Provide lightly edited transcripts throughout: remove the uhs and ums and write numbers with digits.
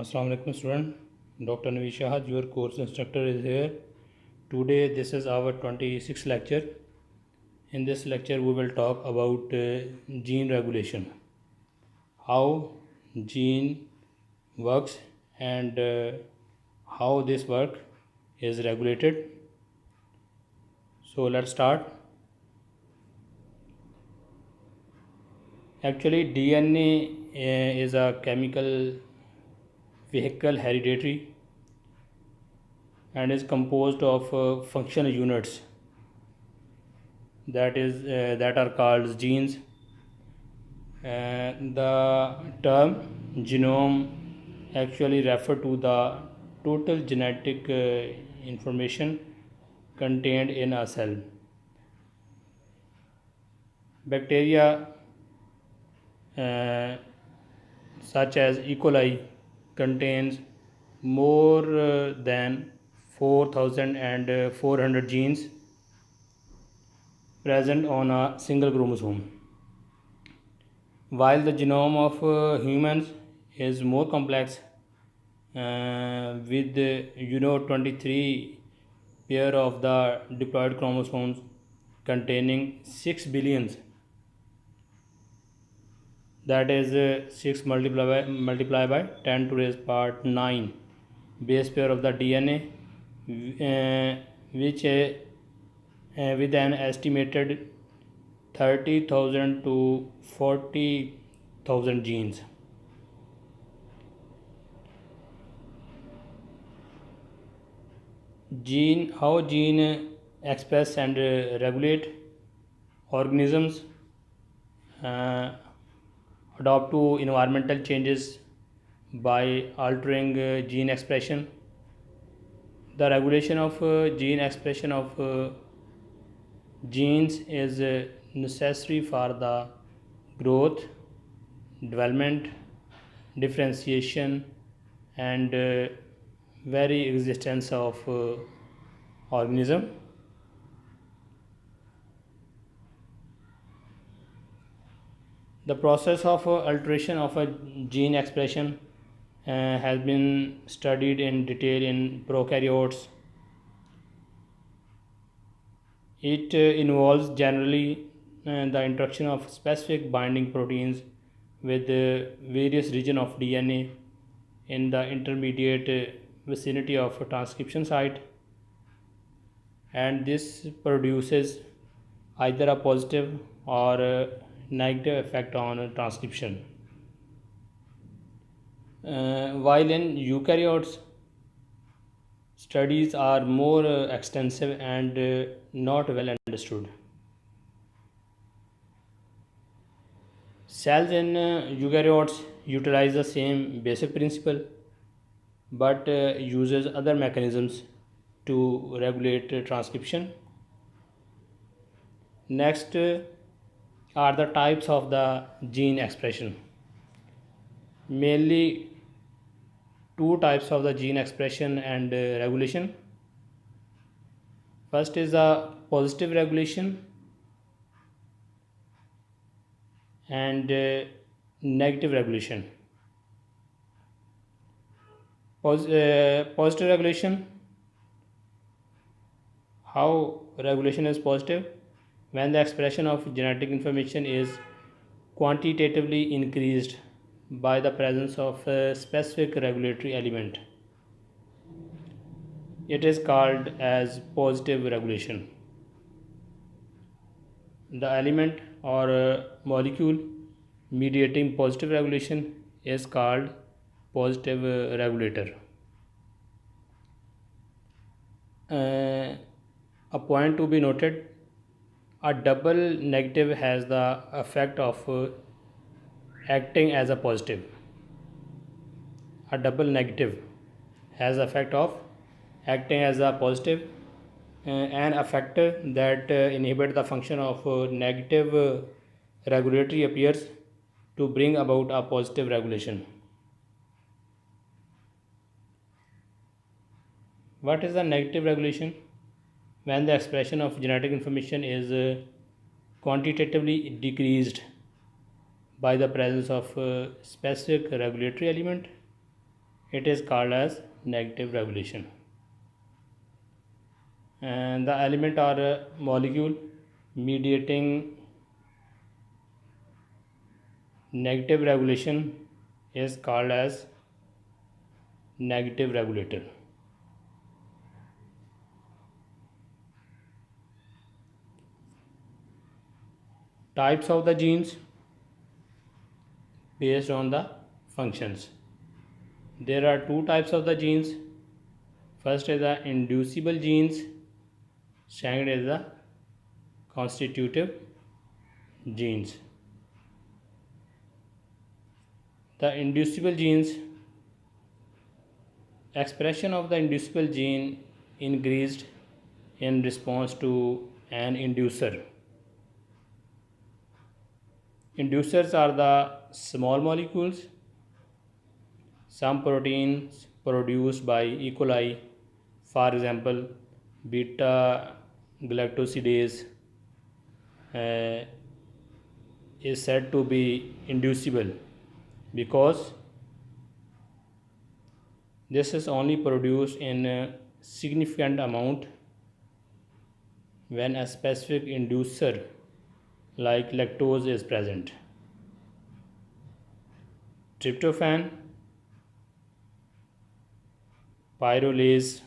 Assalamu alaikum student. Dr. Naveed Shahad, your course instructor is here. Today this is our 26th lecture. In this lecture we will talk about gene regulation. How gene works and how this work is regulated. So let's start. Actually DNA is a chemical vehicle hereditary and is composed of functional units that are called genes. The term genome actually refer to the total genetic information contained in a cell. Bacteria uh, such as E. coli contains more than 4,400 genes present on a single chromosome, while the genome of humans is more complex with 23 pair of the diploid chromosomes containing 6 billions, that is 6 multiplied by 10 to raise power 9 base pair of the DNA, which with an estimated 30,000 to 40,000 genes. How gene express and regulate organisms adapt to environmental changes by altering gene expression. The regulation of gene expression of genes is necessary for the growth, development, differentiation, and very existence of organism. The process of alteration of a gene expression has been studied in detail in prokaryotes. It involves generally the interaction of specific binding proteins with various regions of DNA in the intermediate vicinity of a transcription site, and this produces either a positive or a negative effect on transcription. While in eukaryotes, studies are more extensive and not well understood. Cells in eukaryotes utilize the same basic principle but uses other mechanisms to regulate transcription. Next are the types of the gene expression. Mainly two types of the gene expression and regulation. First is the positive regulation and negative regulation. Positive regulation. How regulation is positive? When the expression of genetic information is quantitatively increased by the presence of a specific regulatory element. It is called as positive regulation. The element or molecule mediating positive regulation is called positive regulator. A point to be noted: a double negative has the effect of acting as a positive. A double negative has the effect of acting as a positive, an effector that inhibit the function of negative regulatory appears to bring about a positive regulation. What is the negative regulation? When the expression of genetic information is quantitatively decreased by the presence of specific regulatory element. it is called as negative regulation. And the element or molecule mediating negative regulation is called as negative regulator. Types of the genes based on the functions. There are two types of the genes. First is the inducible genes, second is the constitutive genes. The inducible genes, expression of the inducible gene increased in response to an inducer. Inducers are the small molecules, some proteins produced by E. coli, for example, beta galactosidase is said to be inducible because this is only produced in a significant amount when a specific inducer like lactose is present. Tryptophan, pyrrolase,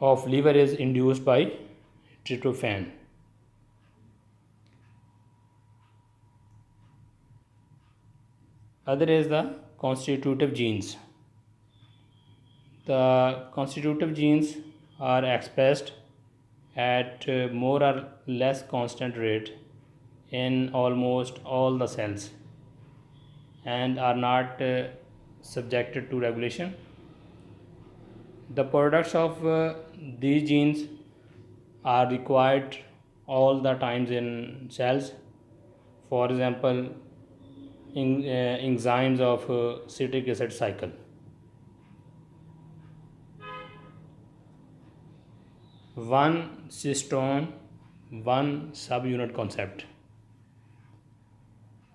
of liver is induced by tryptophan. Other is the constitutive genes. The constitutive genes are expressed at more or less constant rate in almost all the cells and are not subjected to regulation. The products of these genes are required all the times in cells. For example, enzymes of citric acid cycle. One cystone, one subunit concept.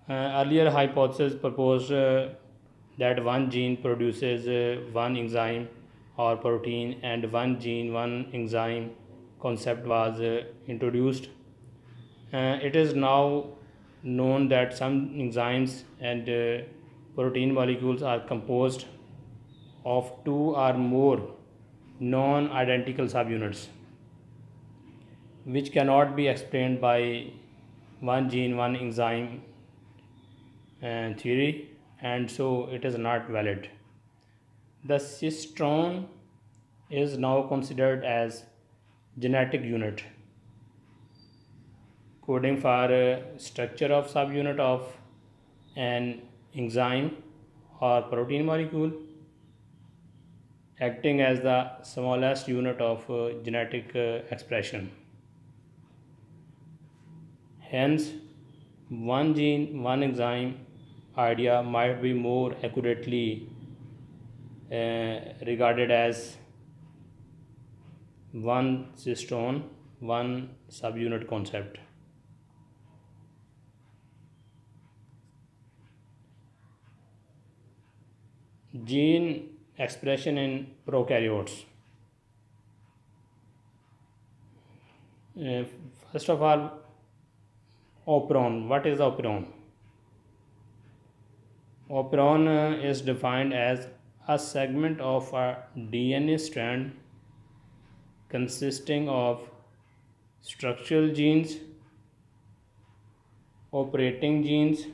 Earlier hypothesis proposed that one gene produces one enzyme or protein, and one gene, one enzyme concept was introduced. It is now known that some enzymes and protein molecules are composed of two or more non-identical subunits, which cannot be explained by one gene, one enzyme theory, and so it is not valid. The cystone is now considered as genetic unit, coding for structure of subunit of an enzyme or protein molecule, acting as the smallest unit of genetic expression. Hence, one gene, one enzyme idea might be more accurately regarded as one cystone, one subunit concept. Gene expression in prokaryotes. First of all, operon. What is operon? Operon is defined as a segment of a DNA strand consisting of structural genes, operating genes,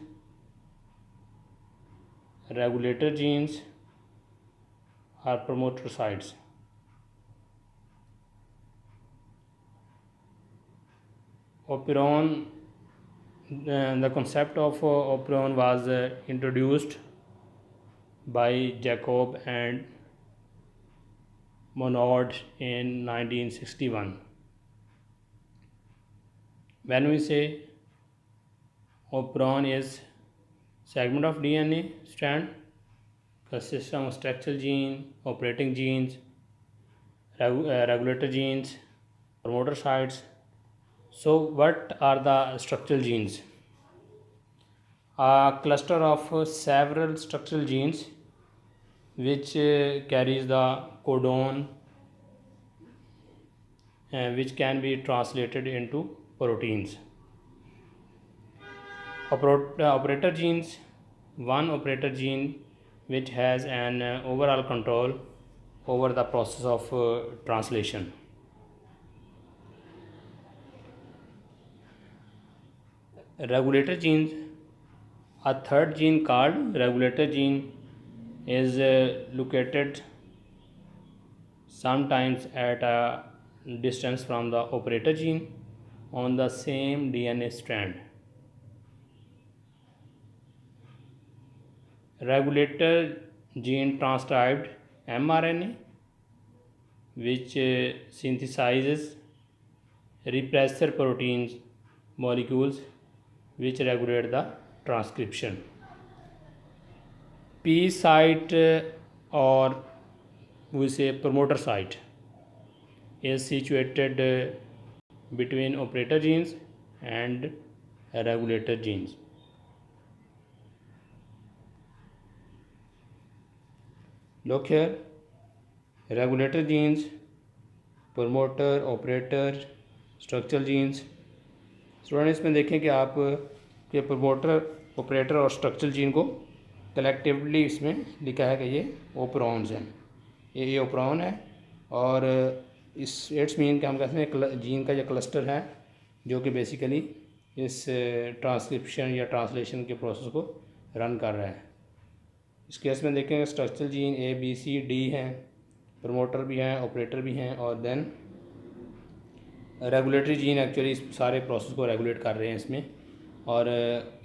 regulator genes, or promoter sites. Operon, the concept of operon was introduced by Jacob and Monod in 1961. When we say operon is segment of DNA strand consists of structural gene, operating genes, regulator genes, promoter sites. So what are the structural genes? A cluster of several structural genes which carries the codon which can be translated into proteins. Operator genes, one operator gene which has an overall control over the process of translation. Regulator genes, a third gene called regulator gene is located sometimes at a distance from the operator gene on the same DNA strand. Regulator gene transcribed mRNA which synthesizes repressor proteins molecules which regulate the transcription. P site or we say promoter site is situated between operator genes and regulator genes. Look here, regulator genes, promoter, operator, structural genes. Student इसमें देखें कि आप ये promoter, operator और structural gene को collectively इसमें लिखा है कि ये ओपरॉन्स हैं, ये ओपरॉन है और इस इट्स मीन कि हम कहते हैं जीन का ये क्लस्टर है जो कि बेसिकली इस ट्रांसक्रिप्शन या ट्रांसलेशन के प्रोसेस को रन कर रहा है। इस केस में देखें structural gene A B C D हैं, प्रमोटर भी हैं, ऑपरेटर भी हैं और देन रेगुलेटरी जीन एक्चुअली इस सारे प्रोसेस को रेगुलेट कर रहे हैं इसमें। और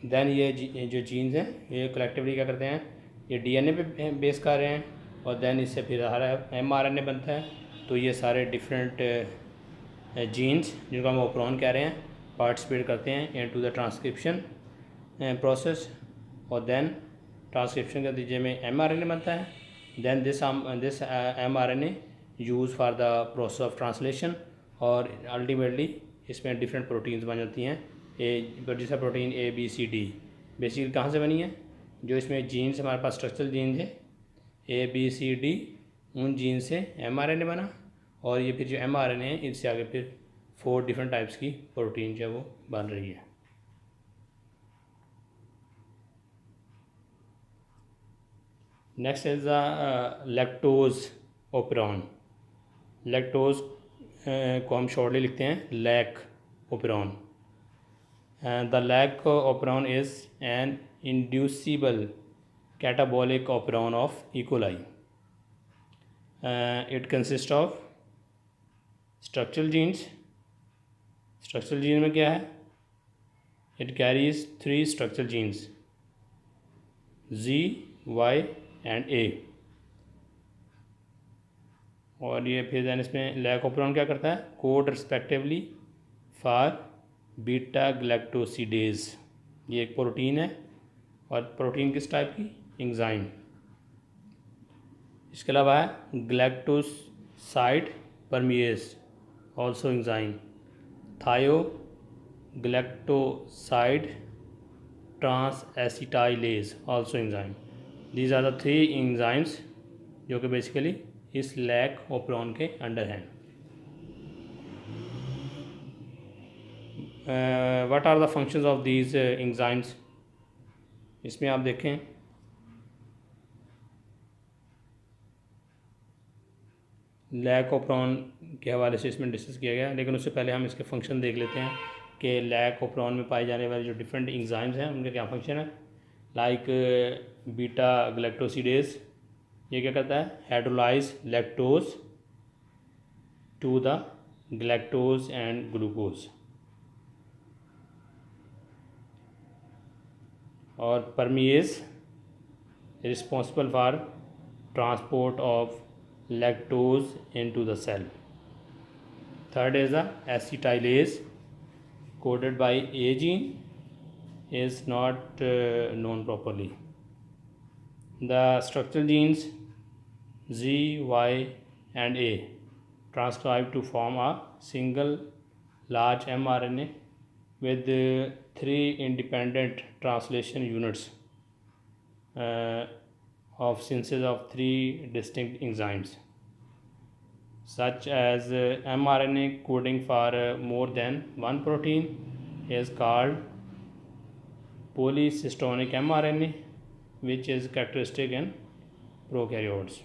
देन ये जो जीन्स हैं ये कलेक्टिवली क्या करते हैं, ये DNA पे बेस कर रहे हैं और देन इससे फिर हमारा mRNA बनता है। तो ये सारे डिफरेंट जीन्स जिनको हम ओपरॉन कह रहे हैं पार्टिसिपेट करते हैं इनटू द ट्रांसक्रिप्शन प्रोसेस और देन ट्रांसक्रिप्शन के नतीजे में mRNA बनता है। Then this mRNA use for the process of translation और अल्टीमेटली इसमें डिफरेंट प्रोटीन्स बन जाती हैं। जैसा protein A B C D basically कहाँ से बनी है, जो इसमें जीन्स हमारे पास स्ट्रक्चरल जीन्स है A B C D, उन जीन से mRNA बना और ये फिर जो mRNA है इससे आगे फिर 4 डिफरेंट टाइप्स की प्रोटीन जो वो बन रही है। Next is the lactose operon. Lactose को हम शॉर्टली लिखते हैं lac operon. The lac operon is an inducible catabolic operon of E. coli. It consists of structural genes. Structural gene में क्या है, it carries 3 structural genes Z, Y and A। और ये फिर देन इसमें लैक ओपेरॉन क्या करता है, कोड रिस्पेक्टिवली फॉर बीटा ग्लैक्टोसिडेज। ये एक प्रोटीन है और प्रोटीन किस टाइप की, एंजाइम। इसके अलावा है ग्लैक्टोसाइड परमिएज also enzyme, thiogalactoside transacetylase also enzyme. These are the 3 enzymes जो कि बेसिकली इस लैक ओपेरॉन के अंडर हैं। What are the functions of these enzymes, इसमें आप देखें लैक ओपेरॉन के हवाले से इसमें डिस्कस किया गया, लेकिन उससे पहले हम इसके फंक्शन देख लेते हैं कि लैक ओपेरॉन में पाए जाने वाले जो डिफरेंट एंजाइम्स हैं उनके क्या फंक्शन है। लाइक बीटा ग्लैक्टोसिडेज, ये क्या करता है, hydrolyse lactose to the galactose and glucose. और permease responsible for transport of lactose into the cell. Third is the acetylase coded by A gene is not known properly. The structural genes Z, Y and A transcribe to form a single large mRNA with three independent translation units of synthesis of three distinct enzymes, such as mRNA coding for more than one protein is called polycystonic mRNA, which is characteristic in prokaryotes.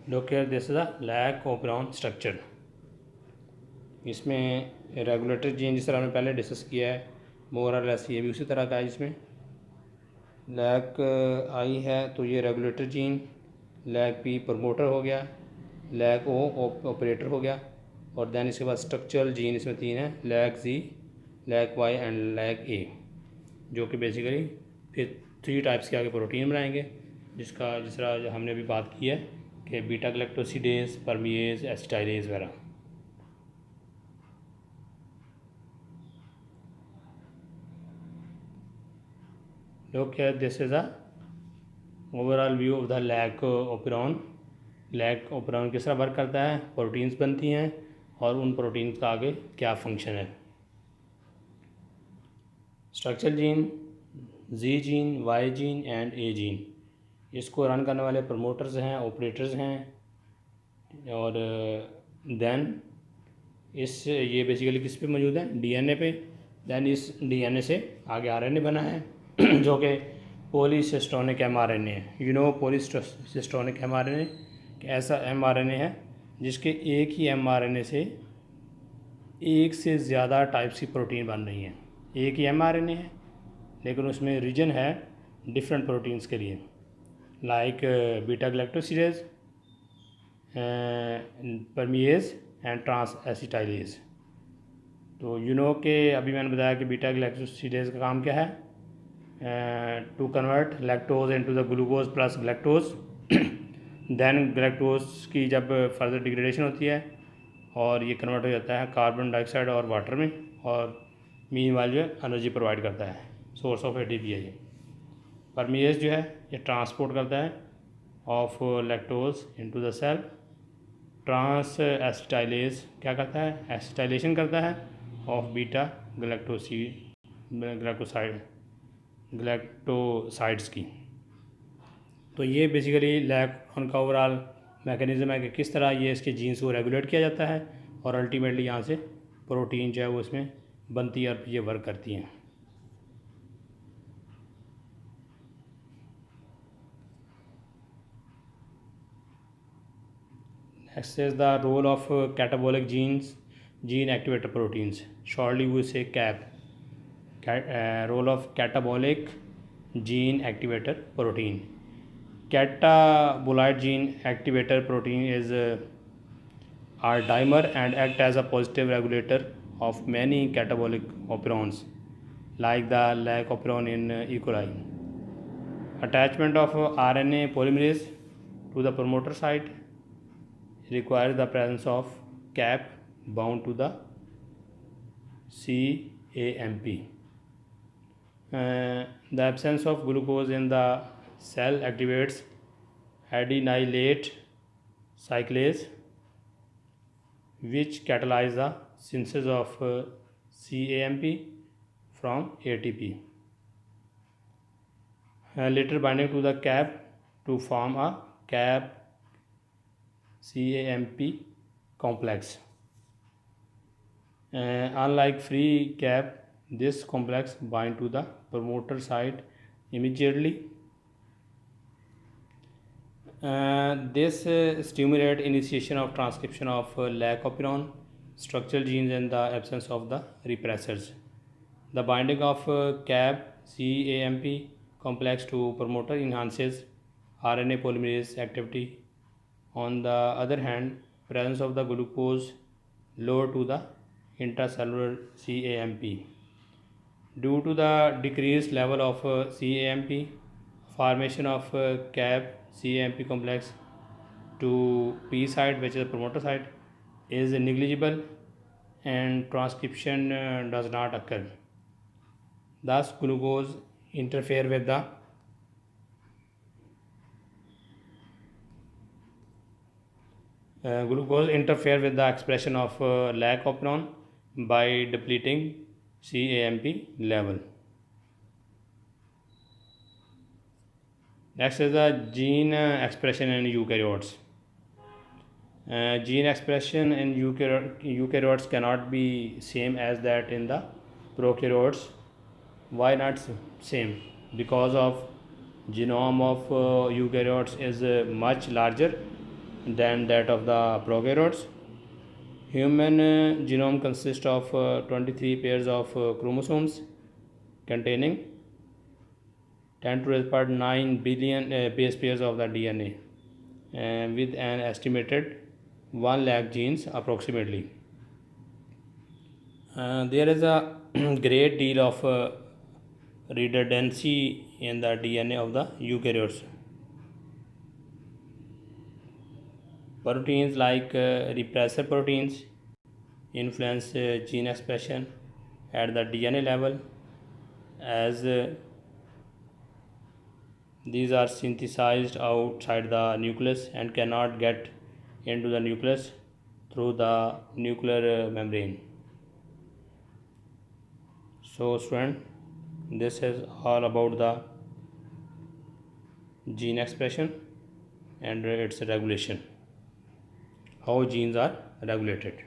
Look here, this is a lac operon structure. इसमें regulatory gene जिस तरह हमने पहले discuss किया है, मोर और less ये भी उसी तरह का है. जिसमें लैक आई है तो ये regulatory gene, lac P promoter हो गया, लैक ओ ऑपरेटर हो गया, और दैन इसके बाद स्ट्रक्चरल जीन इसमें तीन है, lac Z, lac Y and lac A, जो कि बेसिकली फिर थ्री टाइप्स के आगे प्रोटीन बनाएंगे, जिस तरह हमने अभी बात की है कि बीटा गैलेक्टोसिडेज, परमिएज, एसिटाइलेज वगैरह. Look here, this is a overall view of the lac operon. Lac operon किस तरह वर्क करता है, प्रोटीन्स बनती हैं और उन प्रोटीन्स का आगे क्या फंक्शन है. Structural gene, Z gene, Y gene and A gene, इसको रन करने वाले प्रमोटर्स हैं, ऑपरेटर्स हैं, और देन ये बेसिकली किस पे मौजूद है, डीएनए पे. देन इस डीएनए से आगे आरएनए बना है जो कि पॉलीसिस्टोनिक एमआरएनए है. यू नो पॉलीसिस्टोनिक एमआरएनए ऐसा एमआरएनए है जिसके एक ही एमआरएनए से एक से ज़्यादा टाइप्स की प्रोटीन बन रही हैं. एक ही एमआरएनए है लेकिन उसमें रीजन है डिफरेंट प्रोटीन्स के लिए, like beta galactosidase, permease and trans acetylase. तो यू नो के अभी मैंने बताया कि बीटा गैलेक्टोसिडेज का काम क्या है, to convert lactose into the glucose plus galactose. Then galactose की जब फर्दर डिग्रेडेशन होती है और ये कन्वर्ट हो जाता है कार्बन डाइऑक्साइड और वाटर में, और मीनवाइल जो है एनर्जी प्रोवाइड करता है, सोर्स ऑफ एटीपी है ये. परमिएज जो है ये ट्रांसपोर्ट करता है of lactose into the cell. Trans acetylase क्या करता है, एसिटाइलेशन करता है ऑफ बीटा ग्लैक्टोसाइड्स की. तो ये बेसिकली लैक उनका ओवरऑल मैकेनिज़्म है कि किस तरह ये इसके जीन्स को रेगुलेट किया जाता है और अल्टीमेटली यहाँ से प्रोटीन जो है वो इसमें बनती है और ये वर्क करती हैं. Next is the role of catabolic genes, gene activator proteins. Shortly we say CAP. Role of catabolic gene activator protein. Catabolic gene activator protein is are dimer and act as a positive regulator of many catabolic operons, like the lac operon in E. coli. Attachment of RNA polymerase to the promoter site requires the presence of cap bound to the CAMP. The absence of glucose in the cell activates adenylate cyclase, which catalyze the synthesis of CAMP from ATP, later binding to the cap to form a cap CAMP complex. Unlike free cap, this complex bind to the promoter site immediately. This stimulate initiation of transcription of lac operon structural genes in the absence of the repressors. The binding of cap CAMP complex to promoter enhances RNA polymerase activity. On the other hand, presence of the glucose lower to the intracellular CAMP. Due to the decreased level of CAMP, formation of cap CAMP complex to P site, which is the promoter site, is negligible and transcription does not occur. Thus, glucose interfere with the Glucose interfere with the expression of lac operon by depleting CAMP level. Next is the gene expression in eukaryotes. Gene expression in eukaryotes cannot be same as that in the prokaryotes. Why not same? Because of genome of eukaryotes is much larger than that of the prokaryotes. Human genome consists of 23 pairs of chromosomes containing 10 to the power 9 billion base pairs of the DNA, with an estimated 1 lakh genes approximately. There is a great deal of redundancy in the DNA of the eukaryotes. Proteins like repressor proteins influence gene expression at the DNA level, as these are synthesized outside the nucleus and cannot get into the nucleus through the nuclear membrane. So student, this is all about the gene expression and its regulation, how genes are regulated.